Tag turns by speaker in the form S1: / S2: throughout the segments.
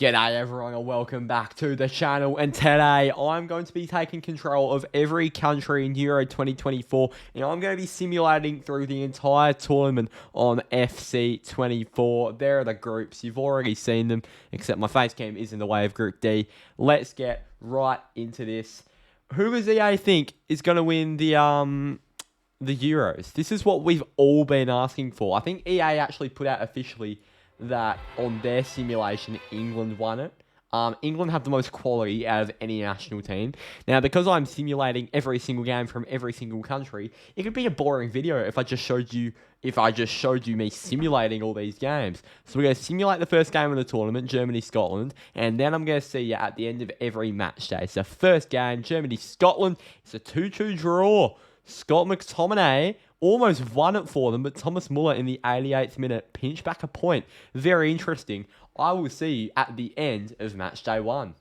S1: G'day everyone and welcome back to the channel, and today I'm going to be taking control of every country in Euro 2024 and I'm going to be simulating through the entire tournament on FC 24. There are the groups, you've already seen them, except my face cam is in the way of Group D. Let's get right into this. Who does EA think is going to win the Euros? This is what we've all been asking for. I think EA actually put out officially that on their simulation, England won it. England have the most quality out of any national team. Now, because I'm simulating every single game from every single country, it could be a boring video if I just showed you me simulating all these games. So we're going to simulate the first game of the tournament, Germany-Scotland, and then I'm going to see you at the end of every match day. So first game, Germany-Scotland, it's a 2-2 draw. Scott McTominay almost won it for them, but Thomas Muller in the 88th minute pinched back a point. Very interesting. I will see you at the end of match day 1.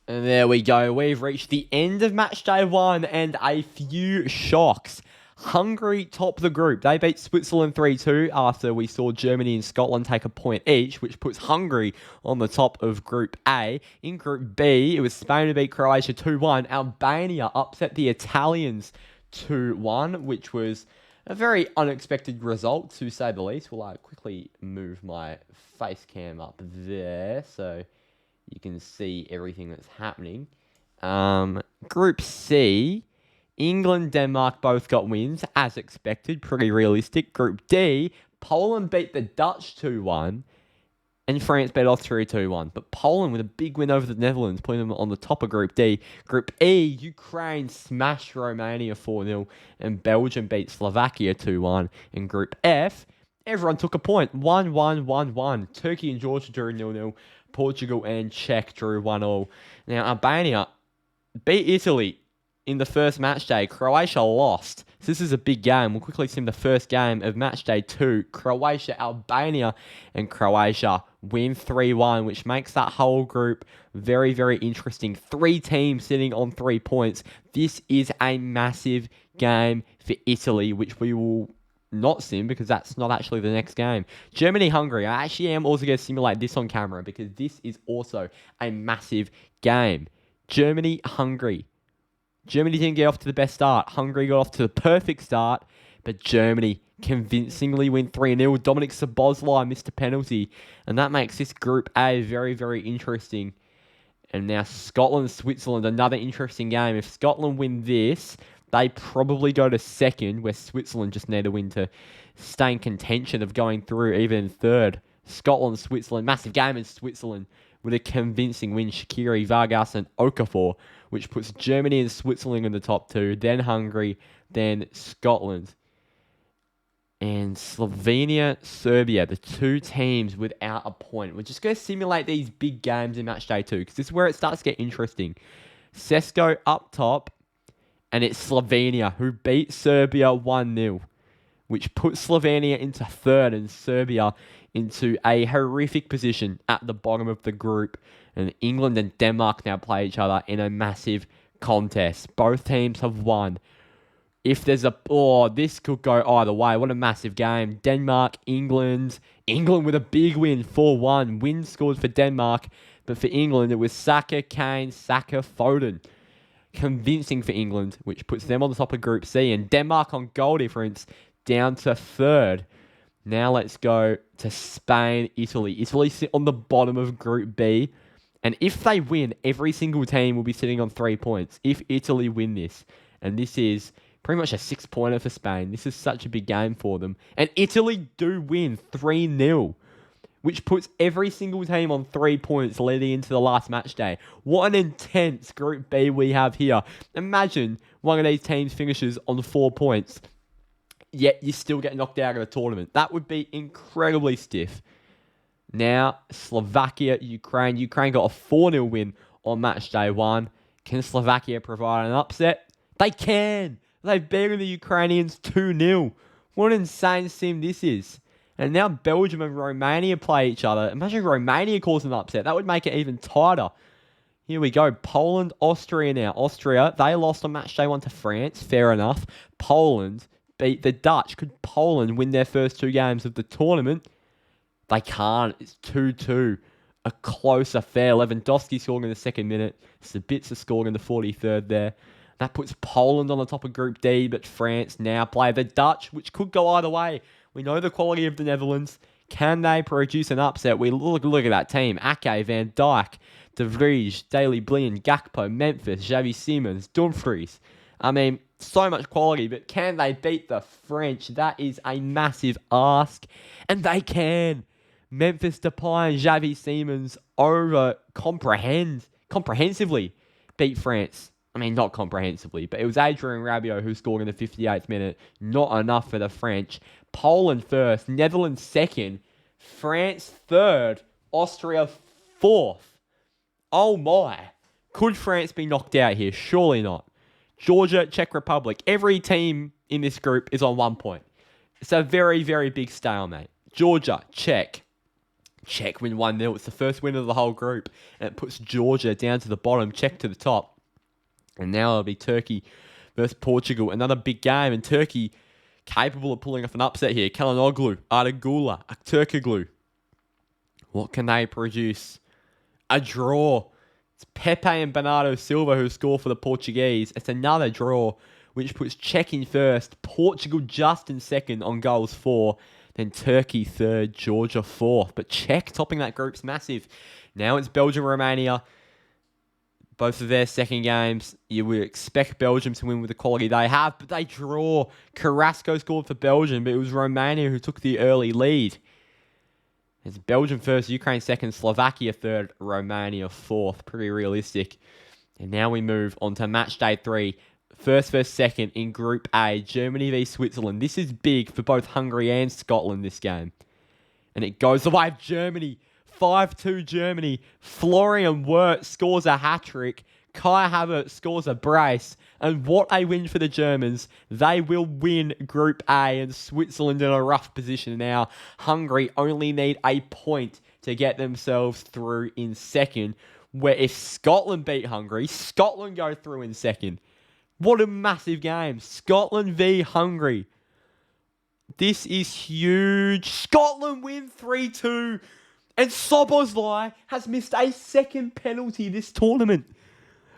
S1: And there we go. We've reached the end of match day 1 and a few shocks. Hungary top the group. They beat Switzerland 3-2 after we saw Germany and Scotland take a point each, which puts Hungary on the top of Group A. In Group B, it was Spain who beat Croatia 2-1. Albania upset the Italians 2-1, which was a very unexpected result, to say the least. We'll quickly move my face cam up there so you can see everything that's happening. Group C, England, Denmark both got wins, as expected, pretty realistic. Group D, Poland beat the Dutch 2-1, and France beat Austria 2-1. But Poland with a big win over the Netherlands, putting them on the top of Group D. Group E, Ukraine smashed Romania 4-0, and Belgium beat Slovakia 2-1. In Group F, everyone took a point, 1-1, 1-1. Turkey and Georgia drew 0-0. Portugal and Czech drew 1-0. Now, Albania beat Italy in the first match day. Croatia lost. So this is a big game. We'll quickly sim the first game of match day 2. Croatia, Albania, and Croatia win 3-1, which makes that whole group very, very interesting. 3 teams sitting on 3 points. This is a massive game for Italy, which we will not sim because that's not actually the next game. Germany-Hungary. I actually am also going to simulate this on camera because this is also a massive game. Germany-Hungary. Germany didn't get off to the best start. Hungary got off to the perfect start, but Germany convincingly win 3-0. Dominic Szoboszlai missed a penalty, and that makes this Group A very, very interesting. And now Scotland, Switzerland, another interesting game. If Scotland win this, they probably go to second, where Switzerland just need a win to stay in contention of going through, even in third. Scotland, Switzerland, massive game in Switzerland with a convincing win. Shaqiri, Vargas, and Okafor, which puts Germany and Switzerland in the top 2, then Hungary, then Scotland. And Slovenia, Serbia, the 2 teams without a point. We're just going to simulate these big games in match day 2, because this is where it starts to get interesting. Sesko up top, and it's Slovenia, who beat Serbia 1-0, which puts Slovenia into third and Serbia into a horrific position at the bottom of the group. And England and Denmark now play each other in a massive contest. Both teams have won. If there's this could go either way. What a massive game. Denmark, England. England with a big win, 4-1. Win scored for Denmark. But for England, it was Saka, Kane, Saka, Foden. Convincing for England, which puts them on the top of Group C. And Denmark on goal difference down to third. Now let's go to Spain, Italy. Italy sit on the bottom of Group B. And if they win, every single team will be sitting on 3 points. If Italy win this. And this is pretty much a 6-pointer for Spain. This is such a big game for them. And Italy do win 3-0. Which puts every single team on 3 points leading into the last match day. What an intense Group B we have here. Imagine one of these teams finishes on 4 points, yet you still get knocked out of the tournament. That would be incredibly stiff. Now, Slovakia, Ukraine. Ukraine got a 4-0 win on match day 1. Can Slovakia provide an upset? They can! They've beaten the Ukrainians 2-0. What an insane sim this is. And now Belgium and Romania play each other. Imagine Romania causing an upset. That would make it even tighter. Here we go. Poland, Austria now. Austria, they lost on match day 1 to France. Fair enough. Poland beat the Dutch. Could Poland win their first 2 games of the tournament? They can't. It's 2-2. a close affair. Lewandowski scoring in the second minute. Sabitzer scoring in the 43rd there. That puts Poland on the top of Group D, but France now play the Dutch, which could go either way. We know the quality of the Netherlands. Can they produce an upset? We look at that team. Ake, Van Dijk, De Vries, Daley Blind, Gakpo, Memphis, Xavi Simons, Dumfries. I mean, so much quality, but can they beat the French? That is a massive ask, and they can. Memphis Depay and Xavi Simons comprehensively beat France. I mean, not comprehensively, but it was Adrien Rabiot who scored in the 58th minute. Not enough for the French. Poland first, Netherlands second, France third, Austria fourth. Oh my. Could France be knocked out here? Surely not. Georgia, Czech Republic. Every team in this group is on 1 point. It's a very, very big stalemate. Georgia, Czech. Czech win 1-0. It's the first win of the whole group. And it puts Georgia down to the bottom, Czech to the top. And now it'll be Turkey versus Portugal. Another big game. And Turkey capable of pulling off an upset here. Kalanoglu, Ardagula, Turkoglu. What can they produce? A draw. It's Pepe and Bernardo Silva who score for the Portuguese. It's another draw, which puts Czech in first, Portugal just in second on goals for, then Turkey third, Georgia fourth. But Czech topping that group's massive. Now it's Belgium-Romania. Both of their second games, you would expect Belgium to win with the quality they have, but they draw. Carrasco scored for Belgium, but it was Romania who took the early lead. It's Belgium first, Ukraine second, Slovakia third, Romania fourth. Pretty realistic. And now we move on to match day 3. First versus second in Group A, Germany v Switzerland. This is big for both Hungary and Scotland, this game. And it goes the way of Germany. 5-2 Germany. Florian Wirtz scores a hat-trick. Kai Havertz scores a brace. And what a win for the Germans. They will win Group A, and Switzerland in a rough position now. Hungary only need a point to get themselves through in second, where if Scotland beat Hungary, Scotland go through in second. What a massive game. Scotland v Hungary. This is huge. Scotland win 3-2. And Szoboszlai has missed a second penalty this tournament.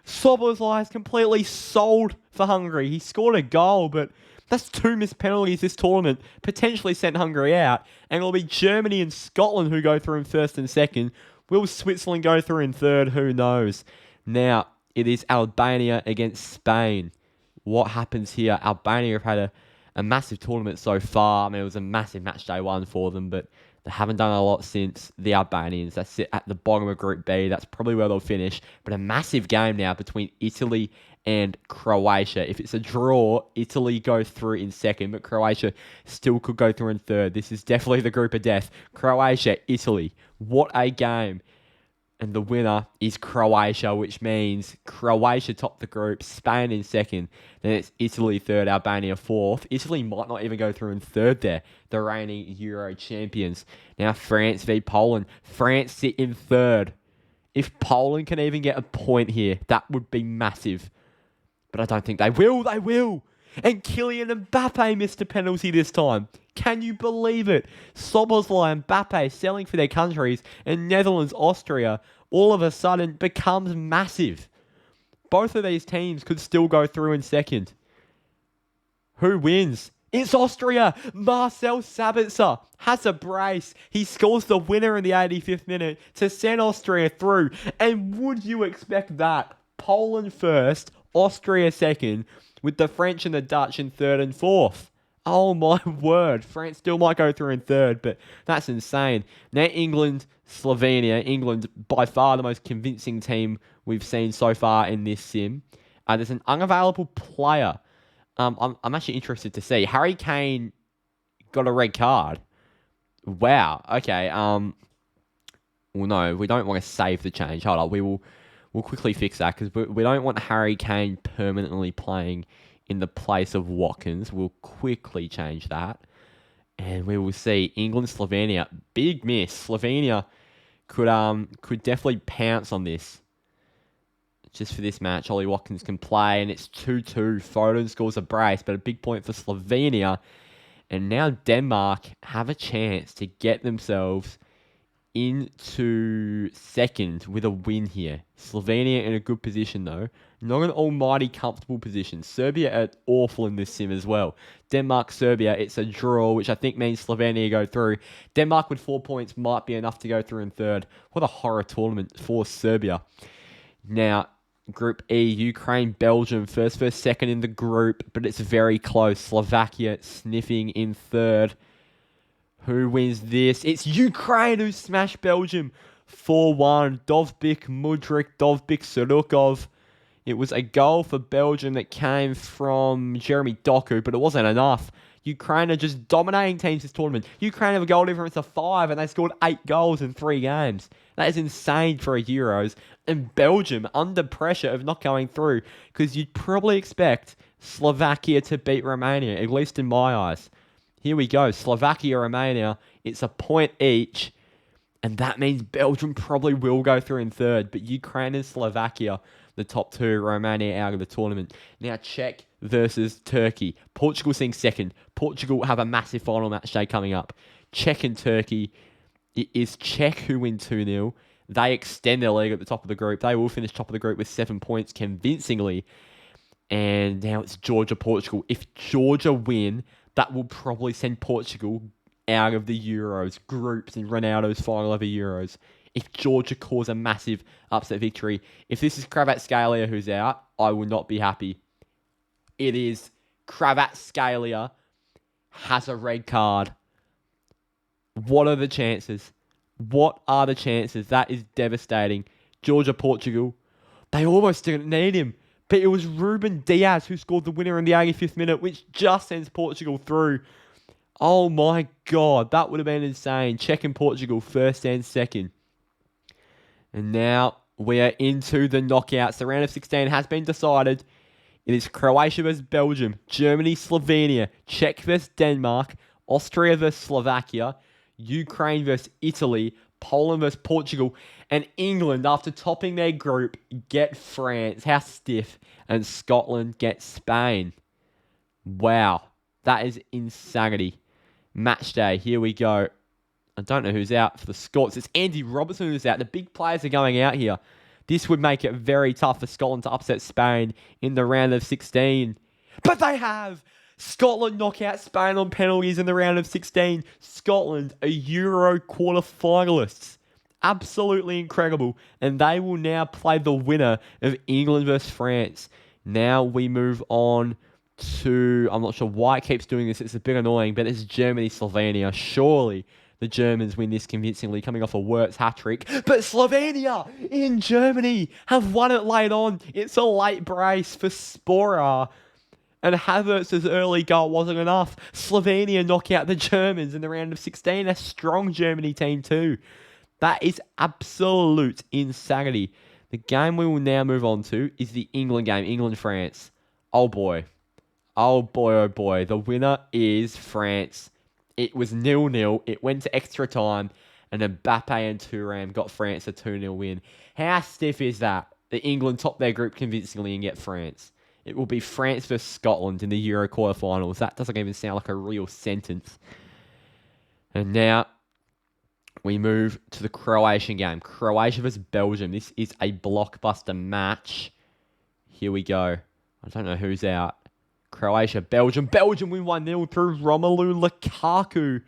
S1: Szoboszlai is completely sold for Hungary. He scored a goal, but that's 2 missed penalties this tournament. Potentially sent Hungary out. And it'll be Germany and Scotland who go through in first and second. Will Switzerland go through in third? Who knows? Now, it is Albania against Spain. What happens here? Albania have had a massive tournament so far. I mean, it was a massive match day 1 for them, but they haven't done a lot since. The Albanians, they sit at the bottom of Group B. That's probably where they'll finish. But a massive game now between Italy and Croatia. If it's a draw, Italy go through in second, but Croatia still could go through in third. This is definitely the group of death. Croatia, Italy. What a game. And the winner is Croatia, which means Croatia top the group, Spain in second, then it's Italy third, Albania fourth. Italy might not even go through in third there, the reigning Euro champions. Now France v Poland. France sit in third. If Poland can even get a point here, that would be massive. But I don't think they will. They will. And Kylian Mbappe missed a penalty this time. Can you believe it? Szoboszlai and Mbappe selling for their countries, and Netherlands, Austria, all of a sudden becomes massive. Both of these teams could still go through in second. Who wins? It's Austria. Marcel Sabitzer has a brace. He scores the winner in the 85th minute to send Austria through. And would you expect that? Poland first, Austria second, with the French and the Dutch in third and fourth. Oh my word. France still might go through in third, but that's insane. Now England, Slovenia. England, by far the most convincing team we've seen so far in this sim. There's an unavailable player. I'm actually interested to see. Harry Kane got a red card. Wow. Okay. Well, no, we don't want to save the change. Hold on. We'll quickly fix that because we don't want Harry Kane permanently playing in the place of Watkins. We'll quickly change that. And we will see England, Slovenia. Big miss. Slovenia could definitely pounce on this. Just for this match, Ollie Watkins can play, and it's 2-2. Foden scores a brace, but a big point for Slovenia. And now Denmark have a chance to get themselves into second with a win here. Slovenia in a good position though. Not an almighty comfortable position. Serbia are awful in this sim as well. Denmark, Serbia, it's a draw, which I think means Slovenia go through. Denmark with 4 points might be enough to go through in third. What a horror tournament for Serbia. Now, Group E, Ukraine, Belgium, first, second in the group, but it's very close. Slovakia sniffing in third. Who wins this? It's Ukraine who smashed Belgium 4-1. Dovbyk, Mudryk, Dovbyk, Surukov. It was a goal for Belgium that came from Jeremy Doku, but it wasn't enough. Ukraine are just dominating teams this tournament. Ukraine have a goal difference of 5, and they scored 8 goals in 3 games. That is insane for a Euros. And Belgium under pressure of not going through, because you'd probably expect Slovakia to beat Romania, at least in my eyes. Here we go. Slovakia, Romania. It's a point each. And that means Belgium probably will go through in third. But Ukraine and Slovakia, the top 2, Romania out of the tournament. Now, Czech versus Turkey. Portugal sitting second. Portugal have a massive final match day coming up. Czech and Turkey. It is Czech who win 2-0. They extend their lead at the top of the group. They will finish top of the group with 7 points convincingly. And now it's Georgia, Portugal. If Georgia win, that will probably send Portugal out of the Euros groups in Ronaldo's final ever Euros. If Georgia cause a massive upset victory. If this is Kvaratskhelia who's out, I will not be happy. It is Kvaratskhelia has a red card. What are the chances? What are the chances? That is devastating. Georgia, Portugal. They almost didn't need him. But it was Ruben Diaz who scored the winner in the 85th minute, which just sends Portugal through. Oh my God, that would have been insane. Czech and Portugal, first and second. And now we are into the knockouts. The round of 16 has been decided. It is Croatia versus Belgium, Germany, Slovenia, Czech versus Denmark, Austria versus Slovakia, Ukraine versus Italy, Poland versus Portugal, and England, after topping their group, get France. How stiff. And Scotland get Spain. Wow. That is insanity. Match day. Here we go. I don't know who's out for the Scots. It's Andy Robertson who's out. The big players are going out here. This would make it very tough for Scotland to upset Spain in the round of 16. But they have! Scotland knock out Spain on penalties in the round of 16. Scotland are Euro quarter-finalists. Absolutely incredible. And they will now play the winner of England versus France. Now we move on to... I'm not sure why it keeps doing this. It's a bit annoying, but it's Germany, Slovenia. Surely the Germans win this convincingly, coming off a Wirtz hat-trick. But Slovenia in Germany have won it late on. It's a late brace for Sporer. And Havertz's early goal wasn't enough. Slovenia knock out the Germans in the round of 16. A strong Germany team too. That is absolute insanity. The game we will now move on to is the England game. England-France. Oh boy. Oh boy, oh boy. The winner is France. It was 0-0. It went to extra time. And Mbappe and Thuram got France a 2-0 win. How stiff is that? The England top their group convincingly and get France. It will be France versus Scotland in the Euro quarterfinals. That doesn't even sound like a real sentence. And now we move to the Croatian game. Croatia versus Belgium. This is a blockbuster match. Here we go. I don't know who's out. Croatia, Belgium. Belgium win 1-0 through Romelu Lukaku.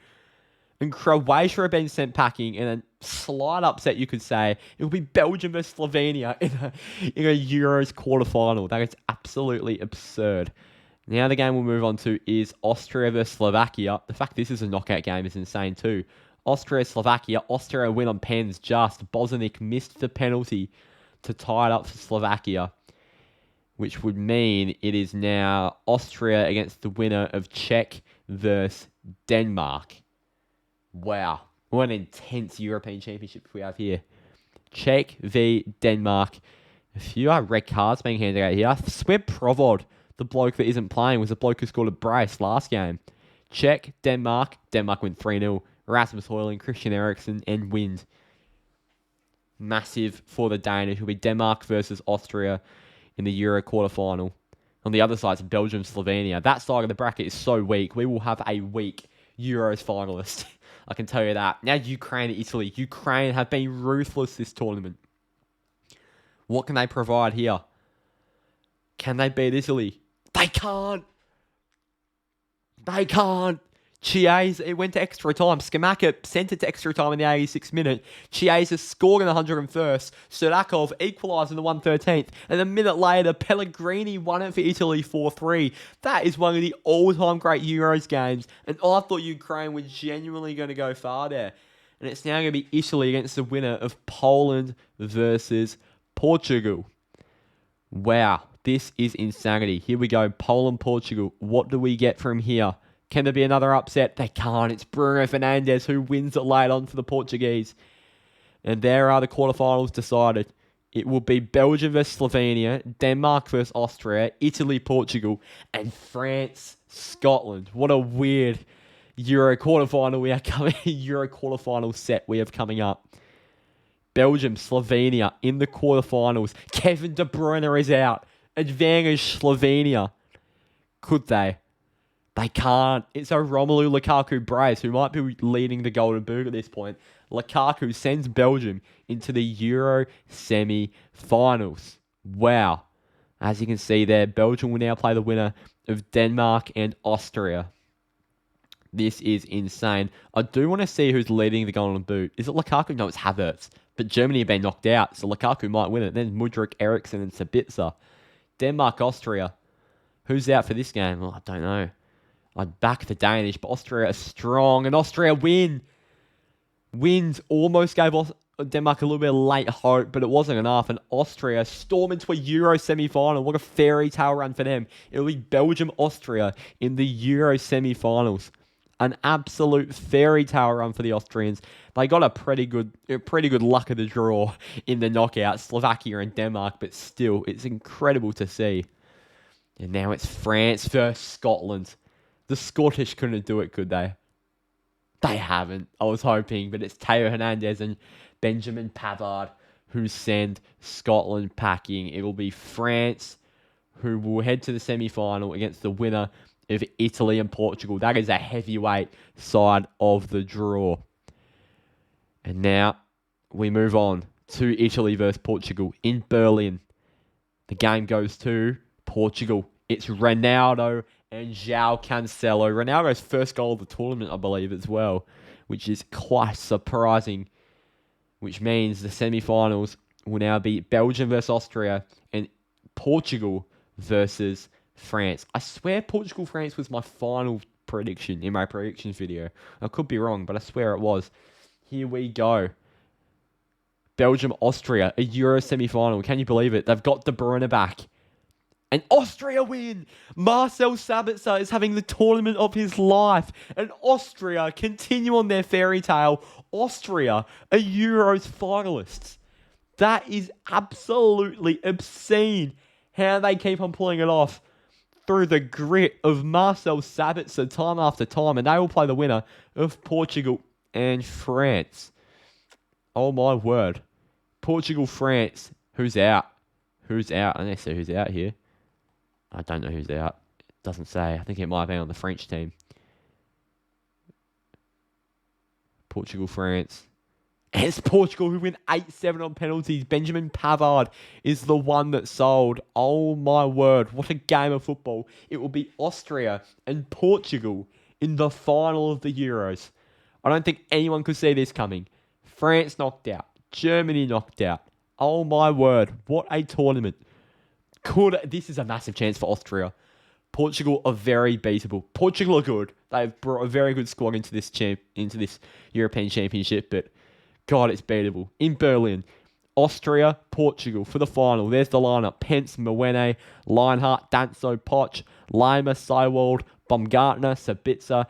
S1: And Croatia have been sent packing in a slight upset, you could say. It will be Belgium versus Slovenia in a Euros quarterfinal. That is absolutely absurd. Now the game we'll move on to is Austria versus Slovakia. The fact this is a knockout game is insane too. Austria, Slovakia. Austria win on pens just. Bozanic missed the penalty to tie it up for Slovakia, which would mean it is now Austria against the winner of Czech versus Denmark. Wow, what an intense European Championship we have here. Czech v Denmark. A few red cards being handed out here. I swear Provod, the bloke that isn't playing, was the bloke who scored a brace last game. Czech, Denmark. Denmark win 3-0. Rasmus Højlund, Christian Eriksen, and wins. Massive for the Danish. It will be Denmark versus Austria in the Euro quarterfinal. On the other side, it's Belgium, Slovenia. That side of the bracket is so weak. We will have a weak Euros finalist. I can tell you that. Now Ukraine and Italy. Ukraine have been ruthless this tournament. What can they provide here? Can they beat Italy? They can't. They can't. Chiesa, it went to extra time. Skamaka sent it to extra time in the 86th minute. Chiesa scored in the 101st. Sudakov equalised in the 113th. And a minute later, Pellegrini won it for Italy 4-3. That is one of the all-time great Euros games. And I thought Ukraine were genuinely going to go far there. And it's now going to be Italy against the winner of Poland versus Portugal. Wow, this is insanity. Here we go, Poland, Portugal. What do we get from here? Can there be another upset? They can't. It's Bruno Fernandes who wins it late on for the Portuguese. And there are the quarterfinals decided. It will be Belgium versus Slovenia, Denmark versus Austria, Italy, Portugal, and France, Scotland. What a weird Euro quarterfinal we are coming. Euro quarterfinal set we have coming up. Belgium, Slovenia in the quarterfinals. Kevin De Bruyne is out. Advantage Slovenia. Could they? They can't. It's a Romelu Lukaku brace who might be leading the Golden Boot at this point. Lukaku sends Belgium into the Euro semi-finals. Wow. As you can see there, Belgium will now play the winner of Denmark and Austria. This is insane. I do want to see who's leading the Golden Boot. Is it Lukaku? No, it's Havertz. But Germany have been knocked out, so Lukaku might win it. Then Mudryk, Eriksen, and Sabitzer. Denmark, Austria. Who's out for this game? Well, I don't know. I'd back the Danish, but Austria are strong, and Austria wins. Almost gave Denmark a little bit of late hope, but it wasn't enough, and Austria storm into a Euro semi-final. What a fairy tale run for them. It'll be Belgium-Austria in the Euro semi-finals. An absolute fairy tale run for the Austrians. They got a pretty good luck of the draw in the knockout, Slovakia and Denmark, but still, it's incredible to see. And now it's France versus Scotland. The Scottish couldn't do it, could they? They haven't. I was hoping, but it's Theo Hernandez and Benjamin Pavard who send Scotland packing. It will be France who will head to the semi-final against the winner of Italy and Portugal. That is a heavyweight side of the draw. And now we move on to Italy versus Portugal in Berlin. The game goes to Portugal. It's Ronaldo and João Cancelo. Ronaldo's first goal of the tournament, I believe, as well, which is quite surprising, which means the semi-finals will now be Belgium versus Austria and Portugal versus France. I swear Portugal-France was my final prediction in my predictions video. I could be wrong, but I swear it was. Here we go. Belgium-Austria, a Euro semi-final. Can you believe it? They've got De Bruyne back. And Austria win! Marcel Sabitzer is having the tournament of his life. And Austria continue on their fairy tale. Austria are Euros finalists. That is absolutely obscene how they keep on pulling it off through the grit of Marcel Sabitzer time after time. And they will play the winner of Portugal and France. Oh my word. Portugal, France. Who's out? Who's out? I need to see who's out here. I don't know who's out. It doesn't say. I think it might be on the French team. Portugal, France. And it's Portugal who win 8-7 on penalties. Benjamin Pavard is the one that sold. Oh my word. What a game of football. It will be Austria and Portugal in the final of the Euros. I don't think anyone could see this coming. France knocked out. Germany knocked out. Oh my word. What a tournament. This is a massive chance for Austria. Portugal are very beatable. Portugal are good. They've brought a very good squad into this European Championship, but God, it's beatable. In Berlin, Austria, Portugal for the final. There's the lineup. Pence, Mwene, Lienhart, Danso, Poch, Lima, Seiwald, Baumgartner, Sabitzer,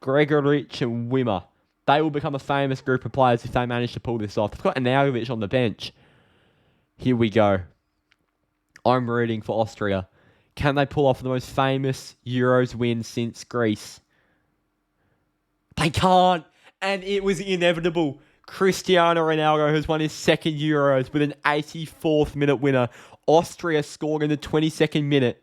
S1: Gregorich, and Wimmer. They will become a famous group of players if they manage to pull this off. They've got Anagovic on the bench. Here we go. I'm rooting for Austria. Can they pull off the most famous Euros win since Greece? They can't. And it was inevitable. Cristiano Ronaldo has won his second Euros with an 84th minute winner. Austria scored in the 22nd minute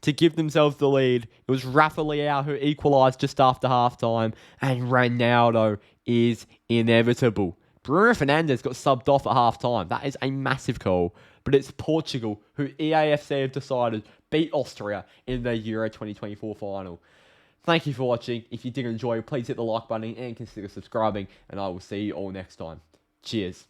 S1: to give themselves the lead. It was Rafa Leao who equalised just after halftime. And Ronaldo is inevitable. Bruno Fernandes got subbed off at half-time. That is a massive call. But it's Portugal, who EAFC have decided beat Austria in the Euro 2024 final. Thank you for watching. If you did enjoy, please hit the like button and consider subscribing. And I will see you all next time. Cheers.